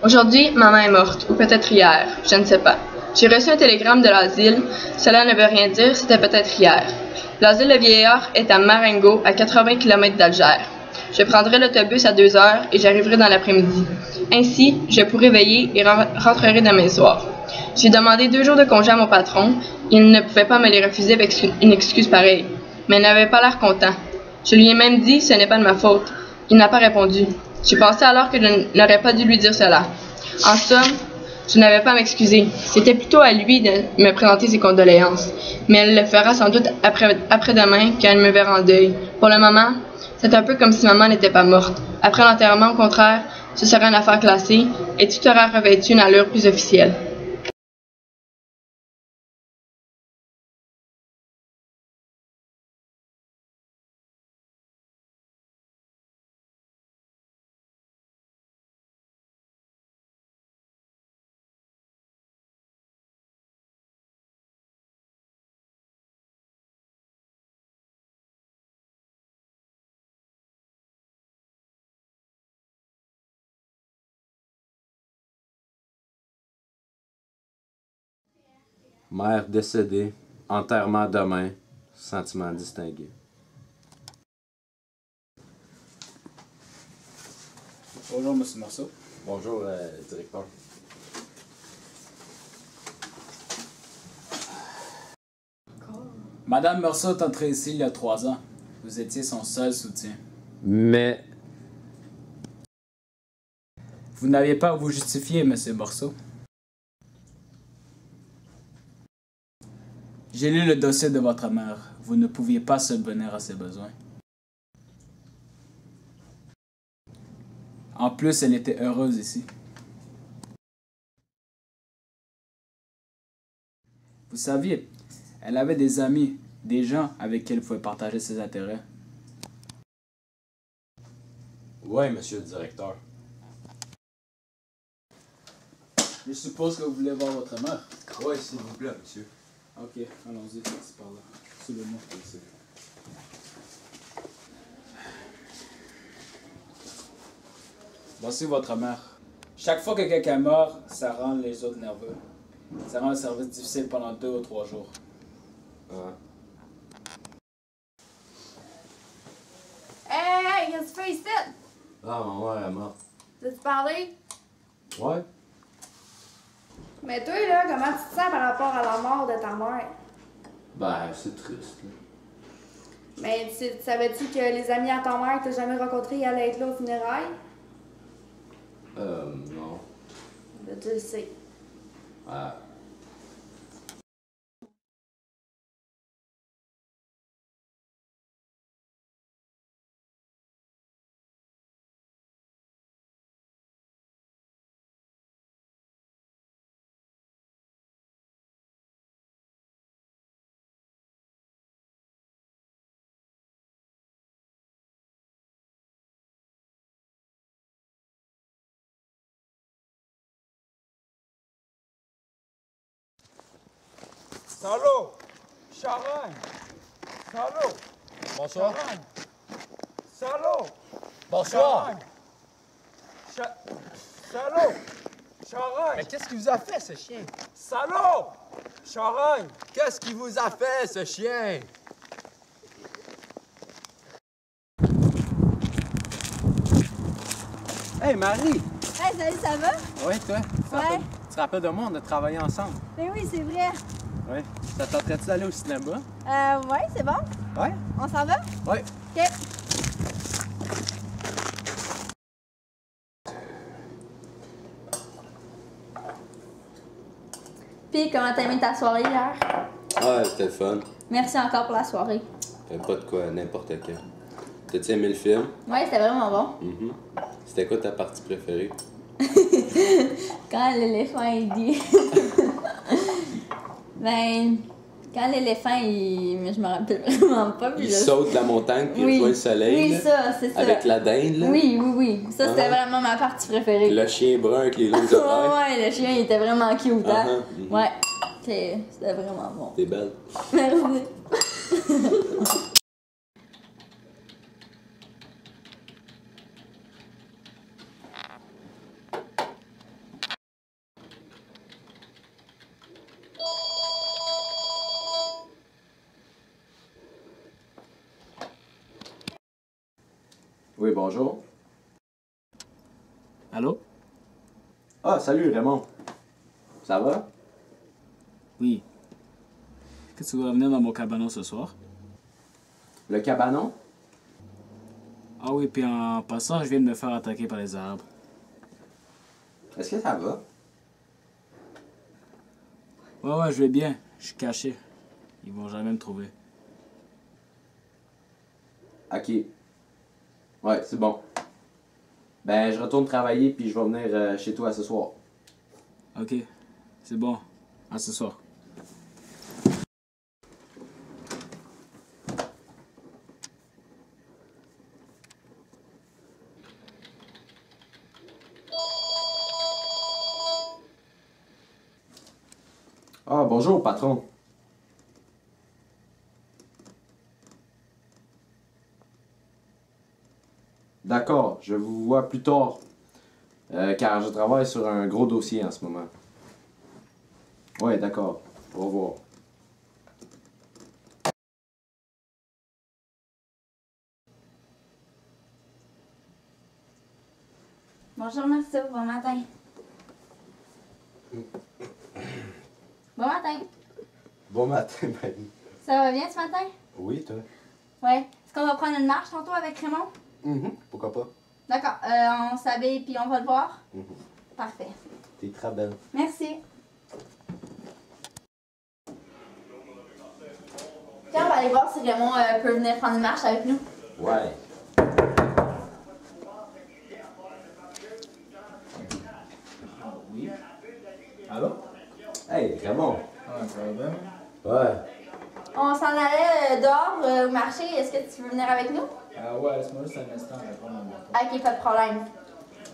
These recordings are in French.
Aujourd'hui, maman est morte, ou peut-être hier, je ne sais pas. J'ai reçu un télégramme de l'asile. Cela ne veut rien dire, c'était peut-être hier. L'asile de vieillards est à Marengo, à 80 km d'Alger. Je prendrai l'autobus à 2 heures et j'arriverai dans l'après-midi. Ainsi, je pourrai veiller et rentrerai demain soir. J'ai demandé 2 jours de congé à mon patron. Il ne pouvait pas me les refuser avec une excuse pareille. Mais il n'avait pas l'air content. Je lui ai même dit « ce n'est pas de ma faute ». Il n'a pas répondu. J'ai pensé alors que je n'aurais pas dû lui dire cela. En somme, je n'avais pas à m'excuser. C'était plutôt à lui de me présenter ses condoléances. Mais elle le fera sans doute après-demain quand elle me verra en deuil. Pour le moment, c'est un peu comme si maman n'était pas morte. Après l'enterrement, au contraire, ce serait une affaire classée et tout aurait revêtu une allure plus officielle. Mère décédée, enterrement demain, sentiment distingué. Bonjour, M. Marceau. Bonjour, directeur. Madame Marceau est entrée ici il y a 3 ans. Vous étiez son seul soutien. Mais Vous n'aviez pas à vous justifier, M. Marceau. J'ai lu le dossier de votre mère. Vous ne pouviez pas subvenir à ses besoins. En plus, elle était heureuse ici. Vous saviez, elle avait des amis, des gens avec qui elle pouvait partager ses intérêts. oui, monsieur le directeur. Je suppose que vous voulez voir votre mère. Oui, s'il vous plaît, monsieur. Ok, allons-y, c'est par là. Suivez-moi. Voici votre mère. Chaque fois que quelqu'un meurt, ça rend les autres nerveux. Ça rend le service difficile pendant 2 ou 3 jours. Hey, qu'est-ce que tu fais ici? Ah, ma mère est morte. T'as-tu parlé? Ouais? Mais toi, là, comment tu te sens par rapport à la mort de ta mère? Ben, c'est triste, là. Mais savais-tu que les amis à ta mère que t'as jamais rencontrés allaient être là au funérailles? Non. Ben, tu le sais. Ah. Salaud! Charogne! Salaud! Bonsoir. Charogne! Salaud! Bonsoir. Charogne! Salaud! Charogne! Mais qu'est-ce qu'il vous a fait, ce chien? Salaud! Charogne! Qu'est-ce qu'il vous a fait, ce chien? Hey, Marie! Hey, salut, ça va? Oui, toi? Ouais. Tu te rappelles de moi, on a travaillé ensemble. Ben oui, c'est vrai. Oui. Ça tenterait-tu d'aller au cinéma? Ouais, c'est bon. Ouais? On s'en va? Oui. OK. Puis, comment t'as aimé ta soirée hier? Ah, c'était le fun. Merci encore pour la soirée. Pas de quoi, n'importe quand. T'as-tu aimé le film? Ouais, c'était vraiment bon. C'était quoi ta partie préférée? Quand l'éléphant, il dit... Ben... Quand l'éléphant, il... Mais je me rappelle vraiment pas. Puis Il là, saute la montagne puis il Oui. voit le soleil. Oui, là, ça, c'est ça. avec la dinde, là. Oui, oui, oui. Ça, c'était Ah. vraiment ma partie préférée. Le chien brun avec les longues oreilles. Ouais, le chien, il était vraiment cute, hein? Mhm. Ouais. C'était vraiment bon. T'es belle. Merci. Oui, bonjour. Allô? Ah, salut Raymond. Ça va? Oui. Est-ce que tu vas venir dans mon cabanon ce soir? Le cabanon? Ah oui, puis en passant, je viens de me faire attaquer par les arbres. Est-ce que ça va? Ouais, je vais bien. Je suis caché. Ils vont jamais me trouver. Ok. Ouais, c'est bon. Ben, je retourne travailler puis je vais venir chez toi ce soir. Ok, c'est bon. À ce soir. Ah, bonjour, patron. D'accord, je vous vois plus tard. Car je travaille sur un gros dossier en ce moment. Ouais, d'accord. Au revoir. Bonjour, Marceau. Bon matin. Bon matin. Bon matin, Marie. Ça va bien ce matin? Oui, toi? Ouais. Est-ce qu'on va prendre une marche tantôt avec Raymond? Pourquoi pas? D'accord. On s'habille puis on va le voir? Parfait. T'es très belle. Merci. Tiens, on va aller voir si Raymond peut venir prendre une marche avec nous. Ouais. Oui. Allô? Hey, Raymond. Ah, ça va bien? Ouais. On s'en allait dehors au marché. Est-ce que tu veux venir avec nous? Ouais, laisse-moi juste un instant répondre à mon téléphone. Ok, pas de problème.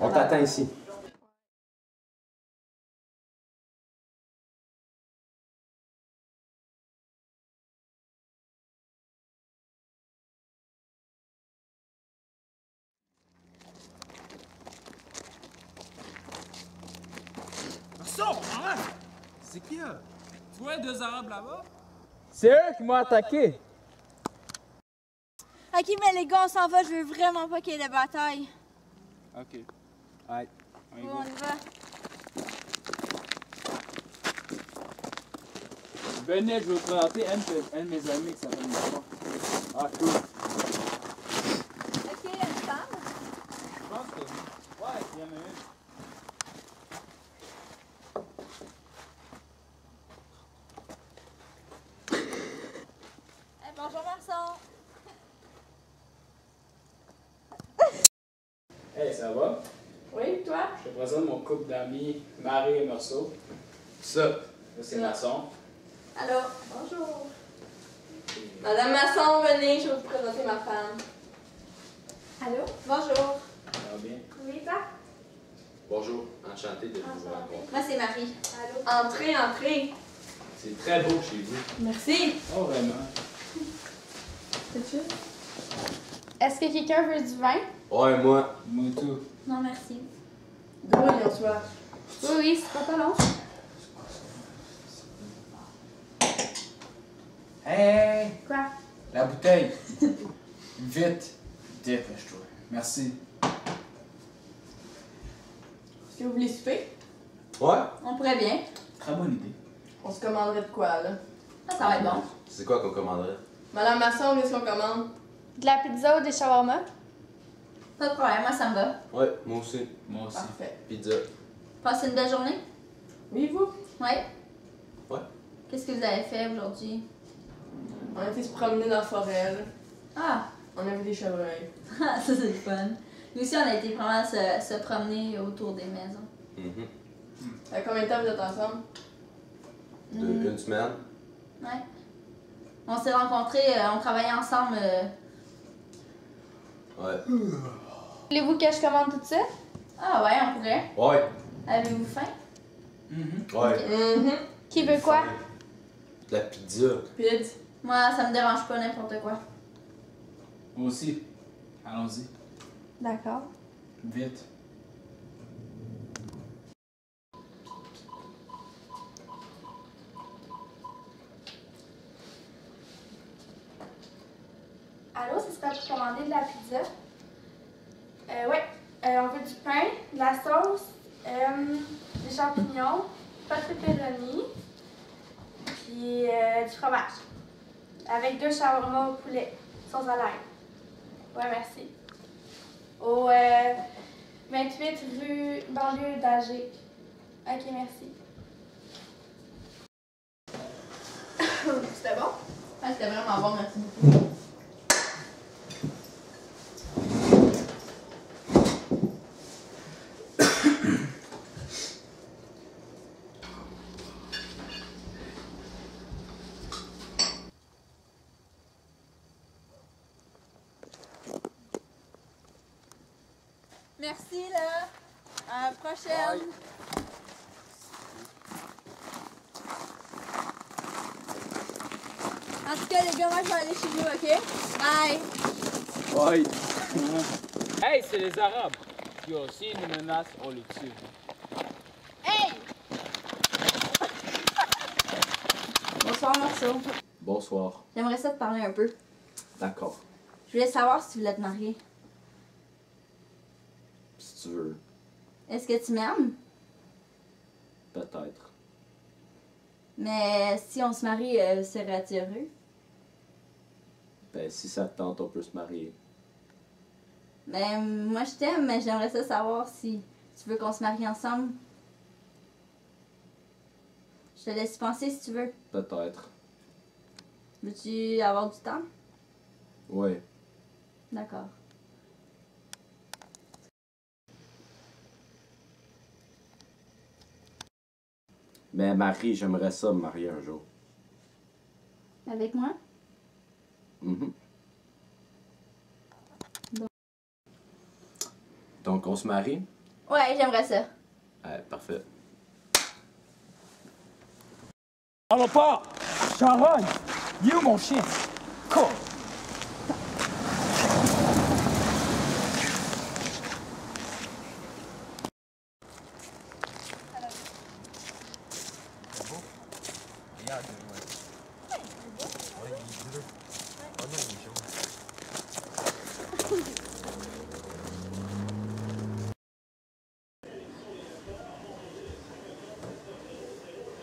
On t'attend ici. C'est qui, là? Tu vois les deux arabes là-bas? C'est eux qui m'ont attaqué. Ok, mais les gars, on s'en va. Je veux vraiment pas qu'il y ait de bataille. OK. Ouais. Bon, on y va. Venez, je vais vous présenter un de mes amis qui s'appelle Michel. Ah, cool. Est-ce qu'il y a une femme? Je pense que oui. Ouais, il y en a une. Bonjour, Marceau. Hey, ça va? Oui, toi? Je te présente mon couple d'amis, Marie et Marceau. Ça c'est Masson. Allô? Bonjour. Madame Masson, venez, je vais vous présenter ma femme. Allô? Bonjour. Ça va bien? Oui, toi? Bonjour. Enchanté de vous rencontrer. Moi, c'est Marie. Allô? Entrez, entrez. C'est très beau chez vous. Merci. Oh, vraiment? Est-ce que quelqu'un veut du vin? Ouais, moi. Moi tout. Non, merci. Gros, en soi. Oui, oui, c'est pas long. Hey! Quoi? La bouteille! Vite! Dépêche-toi. Merci. Est-ce que vous voulez souper? Ouais? On pourrait bien. Très bonne idée. On se commanderait de quoi, là? Ça va être bon. C'est quoi qu'on commanderait? Madame Masson, qu'est-ce qu'on commande? De la pizza ou des shawarma? Pas de problème, moi, ça me va. Ouais, moi aussi. Moi aussi. Parfait. Pizza. Passez une belle journée? Oui, vous? Ouais. Ouais. Qu'est-ce que vous avez fait aujourd'hui? On a été se promener dans la forêt, là. Ah! On a vu des chevreuils. Ça, c'est le fun. Nous aussi, on a été vraiment se promener autour des maisons. Ça fait combien de temps vous êtes ensemble? Une semaine. Ouais. On s'est rencontrés, on travaillait ensemble. Ouais. Voulez-vous que je commande tout ça? Ah ouais, on pourrait. Ouais. Avez-vous faim? Ouais. Qui veut quoi? De la pizza. Pide. Moi, ça me dérange pas n'importe quoi. Moi aussi. Allons-y. D'accord. Vite. Allô, c'est pas pour commander de la pizza? Oui, c'est pour commander de la pizza. Est-ce que vous voulez de la sauce? Oui, On veut du pain, de la sauce, des champignons, pas de pepperoni, puis du fromage. Avec 2 shawarma au poulet, sauce à l'ail. Ouais, merci. Au 28 rue banlieue d'Alger. Ok, merci. C'était bon? Ouais, c'était vraiment bon, merci beaucoup. Merci, là. À la prochaine. En tout cas, les gars, moi, je vais aller chez vous, OK? Bye. Bye. Hey, c'est les Arabes. Yo, s'ils nous menacent, on les tue. Hey! Bonsoir, Marceau. Bonsoir. J'aimerais ça te parler un peu. D'accord. Je voulais savoir si tu voulais te marier. Si tu veux, Est-ce que tu m'aimes? peut-être. Mais si on se marie, serais-tu heureux? Ben, si ça te tente, on peut se marier. Ben, moi, je t'aime, mais j'aimerais ça savoir si tu veux qu'on se marie ensemble. Je te laisse y penser si tu veux. Peut-être. Veux-tu avoir du temps? Ouais. D'accord. Mais Marie, j'aimerais ça me marier un jour. Avec moi? Mhm. Bon. Donc, on se marie? Ouais, j'aimerais ça. Parfait. Allons pas! Sharon! Il est où mon chien? Cours!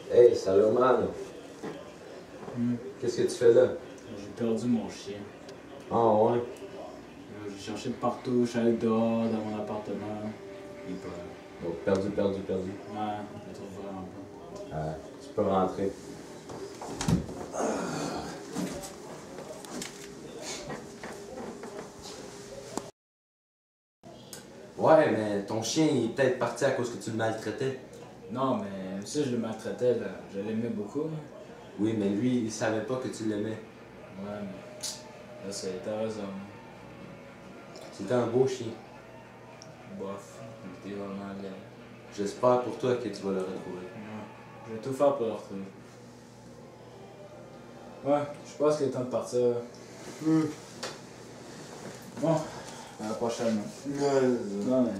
Hey, Salomon! Qu'est-ce que tu fais là? J'ai perdu mon chien. Ah ouais? J'ai cherché partout, je suis allé dehors, dans mon appartement. Il est pas là. Bon, perdu. Ouais, je le trouve vraiment pas. Tu peux rentrer. Ouais, mais ton chien, il est peut-être parti à cause que tu le maltraitais. Non, mais si je le maltraitais, là, je l'aimais beaucoup. Là. Oui, mais lui, il savait pas que tu l'aimais. Ouais, mais là, t'as raison. C'était un beau chien. Bof, il était vraiment laid. J'espère pour toi que tu vas le retrouver. Ouais, je vais tout faire pour le retrouver. Ouais, je pense qu'il est temps de partir. Bon, à la prochaine. Non, mais...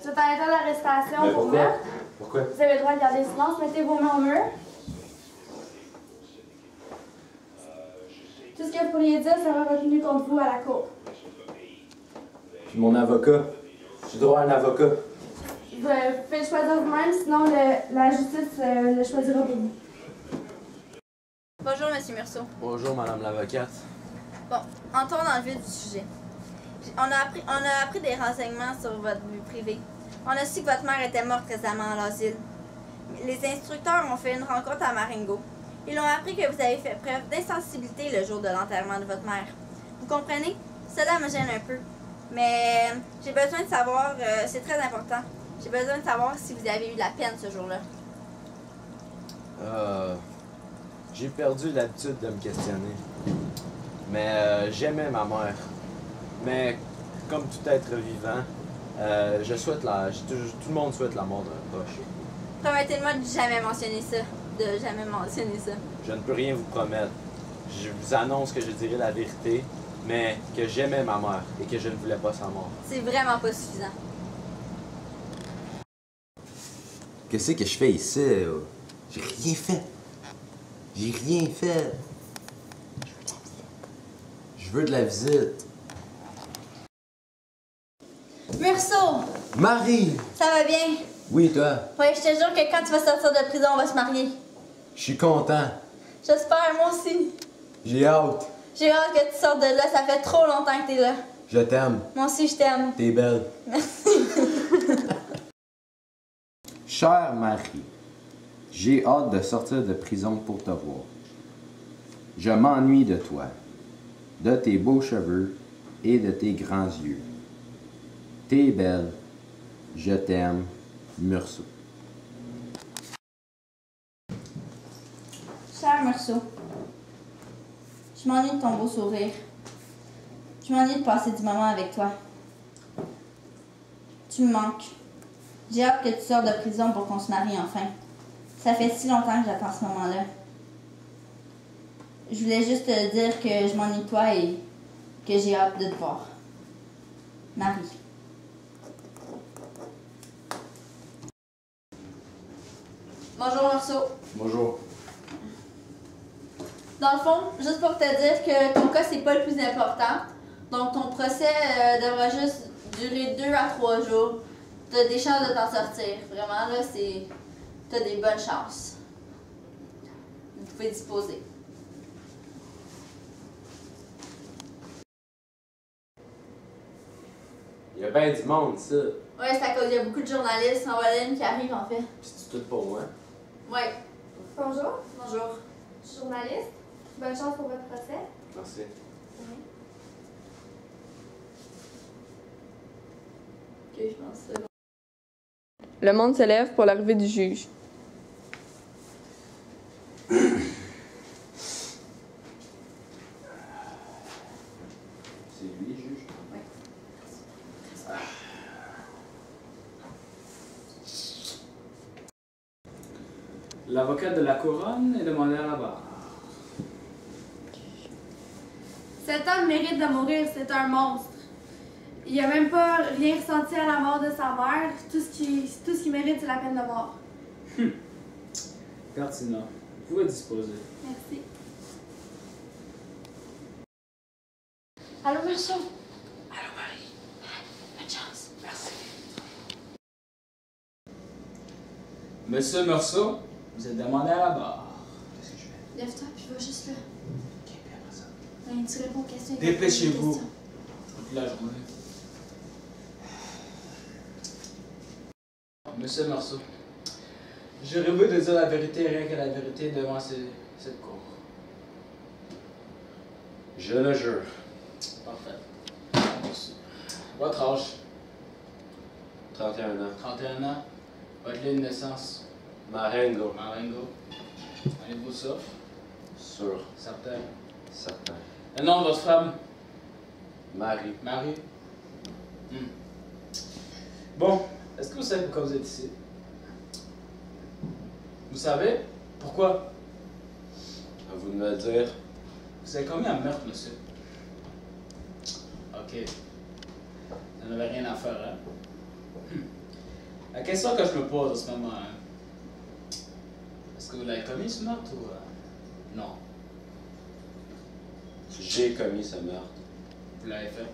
Vous êtes en état d'arrestation Mais pour pourquoi? meurtre. Pourquoi? Vous avez le droit de garder le silence. Mettez vos mains au mur. Tout ce que vous pourriez dire sera retenu contre vous à la cour. Puis mon avocat. J'ai droit à un avocat. Vous pouvez le choisir vous-même, sinon la justice le choisira pour vous. Bonjour, Monsieur Murceau. Bonjour, madame l'avocate. Bon, entrons dans le vif du sujet. On a appris des renseignements sur votre vie privée. On a su que votre mère était morte récemment à l'asile. Les instructeurs ont fait une rencontre à Marengo. Ils ont appris que vous avez fait preuve d'insensibilité le jour de l'enterrement de votre mère. Vous comprenez? Cela me gêne un peu. Mais j'ai besoin de savoir, c'est très important, j'ai besoin de savoir si vous avez eu de la peine ce jour-là. J'ai perdu l'habitude de me questionner. Mais j'aimais ma mère. Mais comme tout être vivant, je souhaite tout le monde souhaite la mort d'un proche. Promettez-moi de jamais mentionner ça. De jamais mentionner ça. Je ne peux rien vous promettre. Je vous annonce que je dirai la vérité, mais que j'aimais ma mère et que je ne voulais pas sa mort. C'est vraiment pas suffisant. Qu'est-ce que je fais ici? J'ai rien fait. J'ai rien fait. Je veux de la visite. Meursault! Marie! Ça va bien? Oui, toi? Ouais, je te jure que quand tu vas sortir de prison, on va se marier. Je suis content. J'espère, moi aussi. J'ai hâte. J'ai hâte que tu sortes de là, ça fait trop longtemps que t'es là. Je t'aime. Moi aussi, je t'aime. T'es belle. Merci. Chère Marie, j'ai hâte de sortir de prison pour te voir. Je m'ennuie de toi, de tes beaux cheveux et de tes grands yeux. T'es belle, je t'aime, Meursault. Cher Meursault, je m'ennuie de ton beau sourire. Je m'ennuie de passer du moment avec toi. Tu me manques. J'ai hâte que tu sortes de prison pour qu'on se marie enfin. Ça fait si longtemps que j'attends ce moment-là. Je voulais juste te dire que je m'ennuie de toi et que j'ai hâte de te voir. Marie. Bonjour Meursault. Bonjour. Dans le fond, juste pour te dire que ton cas, c'est pas le plus important. Donc, ton procès devra juste durer 2 à 3 jours. T'as des chances de t'en sortir. Vraiment, là, t'as des bonnes chances. Vous pouvez disposer. Il y a bien du monde, ça. Ouais, c'est à cause, il y a beaucoup de journalistes en Wallonie qui arrivent, en fait. Puis c'est tout pour moi. Ouais. Bonjour, Bonjour. je suis journaliste. Bonne chance pour votre procès. Merci. Ok, je pense que c'est bon. Le monde se lève pour l'arrivée du juge. C'est lui, juge? Oui. L'avocat de la couronne est demandé à la barre. Cet homme mérite de mourir, c'est un monstre. Il n'a même pas rien ressenti à la mort de sa mère. Tout ce qu'il mérite, c'est la peine de mort. Pertinent. Vous pouvez disposer. Merci. Allô, Meursault? Allô, Marie. Bonne chance. Merci. Monsieur Meursault, vous êtes demandé à la barre. Qu'est-ce que je fais? Lève-toi, puis va juste là. Ok, puis après ça. Ben, tu réponds aux questions. Dépêchez-vous. Toute la journée. Monsieur Meursault, je rêve de dire la vérité, rien que la vérité devant cette cour. Je le jure. Parfait. Merci. Votre âge? 31 ans. 31 ans. Votre lieu de naissance? Marengo. Marengo. Allez-vous ça? Sûr. Certain. Certain. Le nom de votre femme? Marie. Marie? Bon, est-ce que vous savez pourquoi vous êtes ici? Vous savez pourquoi? À vous de me le dire. Vous avez commis un meurtre, monsieur. Ok. Vous n'avez rien à faire, hein? La question que je me pose en ce moment, hein, est-ce que vous l'avez commis ce meurtre ou non? J'ai commis ce meurtre. Vous l'avez fait.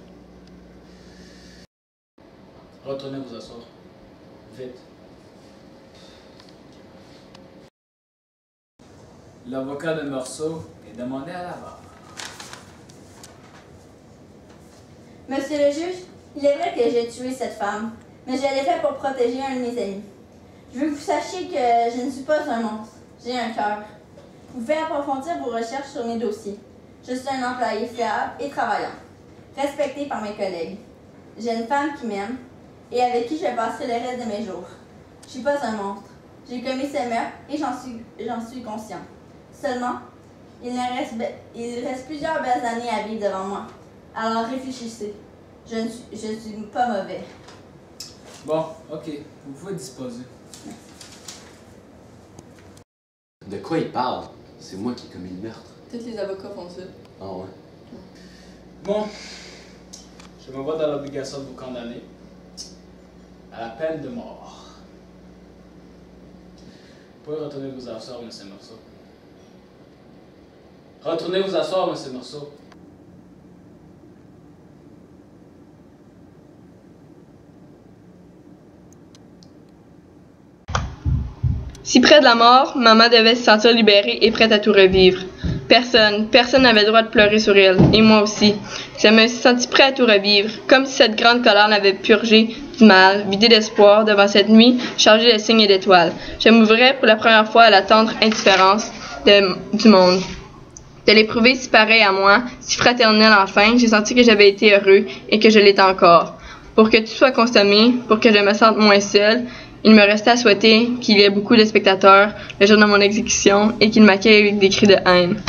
Retournez vous asseoir. Vite. L'avocat de Meursault est demandé à la barre. Monsieur le juge, il est vrai que j'ai tué cette femme, mais je l'ai fait pour protéger un de mes amis. Je veux que vous sachiez que je ne suis pas un monstre. J'ai un cœur. Vous pouvez approfondir vos recherches sur mes dossiers. Je suis un employé fiable et travaillant, respecté par mes collègues. J'ai une femme qui m'aime et avec qui je vais passer le reste de mes jours. Je suis pas un monstre. J'ai commis ce meurtre et j'en suis conscient. Seulement, il reste plusieurs belles années à vivre devant moi. Alors réfléchissez. Je ne suis pas mauvais. Bon, ok. Vous pouvez disposer. De quoi il parle? C'est moi qui ai commis le meurtre. Tous les avocats font ça. Ah ouais? Bon, je me vois dans l'obligation de vous condamner à la peine de mort. pouvez retourner vous asseoir, M. Meursault. Retournez vous asseoir, M. Meursault. Si près de la mort, maman devait se sentir libérée et prête à tout revivre. Personne n'avait le droit de pleurer sur elle, et moi aussi. Je me suis sentie prête à tout revivre, comme si cette grande colère m'avait purgé du mal, vidé d'espoir devant cette nuit chargée de signes et d'étoiles. Je m'ouvrais pour la première fois à la tendre indifférence du monde. De l'éprouver si pareil à moi, si fraternel enfin, j'ai senti que j'avais été heureux et que je l'étais encore. Pour que tout soit consommé, pour que je me sente moins seule, il me restait à souhaiter qu'il y ait beaucoup de spectateurs le jour de mon exécution et qu'ils m'accueillent avec des cris de haine.